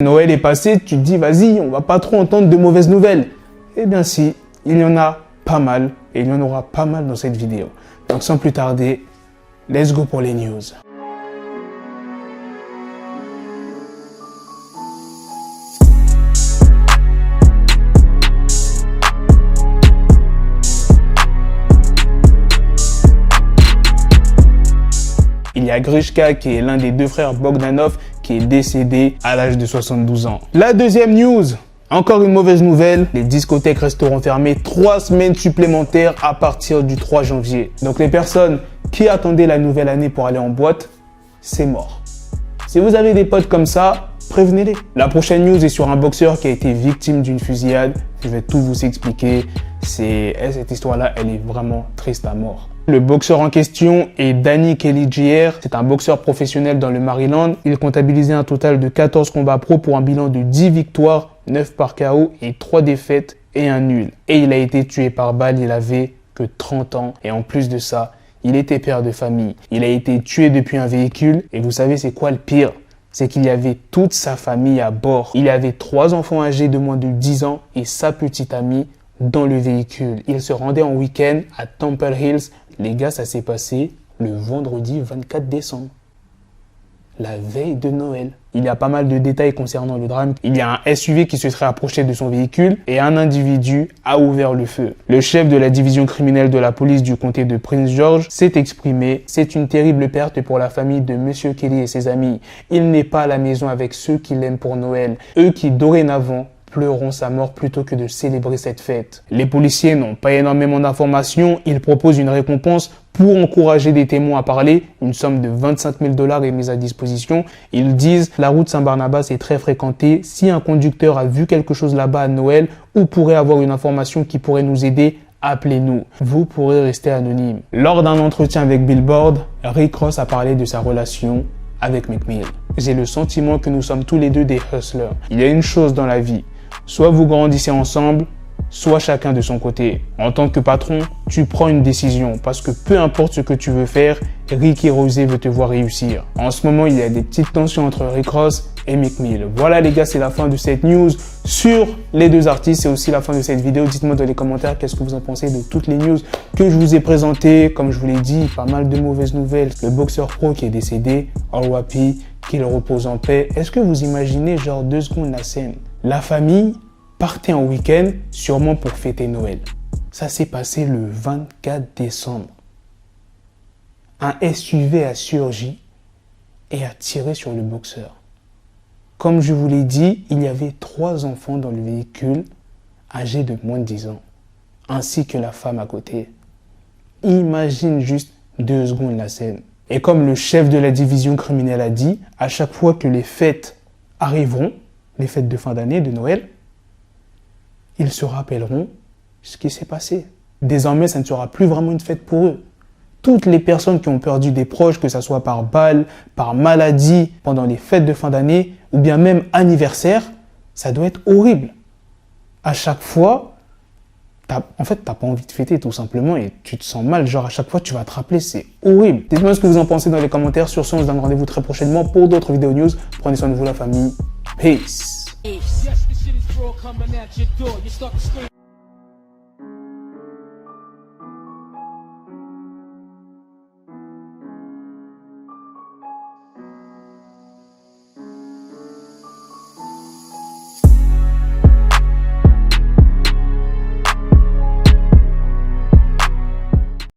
Noël est passé, tu te dis, vas-y, on va pas trop entendre de mauvaises nouvelles. Eh bien si, il y en a pas mal, et il y en aura pas mal dans cette vidéo. Donc sans plus tarder, let's go pour les news. Il y a Grishka qui est l'un des deux frères Bogdanov qui est décédé à l'âge de 72 ans. La deuxième news, encore une mauvaise nouvelle, les discothèques resteront fermées 3 semaines supplémentaires à partir du 3 janvier. Donc les personnes qui attendaient la nouvelle année pour aller en boîte, c'est mort. Si vous avez des potes comme ça, prévenez-les. La prochaine news est sur un boxeur qui a été victime d'une fusillade. Je vais tout vous expliquer. Cette histoire-là, elle est vraiment triste à mort. Le boxeur en question est Danny Kelly Jr. C'est un boxeur professionnel dans le Maryland. Il comptabilisait un total de 14 combats pro pour un bilan de 10 victoires, 9 par KO et 3 défaites et un nul. Et il a été tué par balle, il avait que 30 ans. Et en plus de ça, il était père de famille. Il a été tué depuis un véhicule. Et vous savez c'est quoi le pire? C'est qu'il y avait toute sa famille à bord. Il avait 3 enfants âgés de moins de 10 ans et sa petite amie dans le véhicule. Il se rendait en week-end à Temple Hills. Les gars, ça s'est passé le vendredi 24 décembre, la veille de Noël. Il y a pas mal de détails concernant le drame. Il y a un SUV qui se serait approché de son véhicule et un individu a ouvert le feu. Le chef de la division criminelle de la police du comté de Prince George s'est exprimé. C'est une terrible perte pour la famille de Monsieur Kelly et ses amis. Il n'est pas à la maison avec ceux qui l'aiment pour Noël. Eux qui, dorénavant, pleureront sa mort plutôt que de célébrer cette fête. Les policiers n'ont pas énormément d'informations. Ils proposent une récompense pour encourager des témoins à parler. Une somme de 25 000 $ est mise à disposition. Ils disent la route Saint-Barnabas est très fréquentée. Si un conducteur a vu quelque chose là-bas à Noël ou pourrait avoir une information qui pourrait nous aider, appelez-nous. Vous pourrez rester anonyme. Lors d'un entretien avec Billboard, Rick Ross a parlé de sa relation avec Meek Mill. J'ai le sentiment que nous sommes tous les deux des hustlers. Il y a une chose dans la vie. Soit vous grandissez ensemble, soit chacun de son côté. En tant que patron, tu prends une décision parce que peu importe ce que tu veux faire, Ricky Rosé veut te voir réussir. En ce moment, il y a des petites tensions entre Rick Ross et Meek Mill. Voilà les gars, c'est la fin de cette news sur les deux artistes. C'est aussi la fin de cette vidéo. Dites-moi dans les commentaires qu'est-ce que vous en pensez de toutes les news que je vous ai présentées. Comme je vous l'ai dit, pas mal de mauvaises nouvelles. Le boxeur pro qui est décédé, R.I.P., qu'il repose en paix. Est-ce que vous imaginez genre 2 secondes la scène? La famille partait en week-end, sûrement pour fêter Noël. Ça s'est passé le 24 décembre. Un SUV a surgi et a tiré sur le boxeur. Comme je vous l'ai dit, il y avait 3 enfants dans le véhicule, âgés de moins de 10 ans, ainsi que la femme à côté. Imagine juste 2 secondes la scène. Et comme le chef de la division criminelle a dit, à chaque fois que les fêtes arriveront, les fêtes de fin d'année, de Noël, ils se rappelleront ce qui s'est passé. Désormais, ça ne sera plus vraiment une fête pour eux. Toutes les personnes qui ont perdu des proches, que ce soit par balle, par maladie, pendant les fêtes de fin d'année, ou bien même anniversaire, ça doit être horrible. À chaque fois, t'as pas envie de fêter tout simplement et tu te sens mal. Genre à chaque fois, tu vas te rappeler, c'est horrible. Dites-moi ce que vous en pensez dans les commentaires. Sur ce, on se donne rendez-vous très prochainement pour d'autres vidéos news. Prenez soin de vous, la famille. Peace.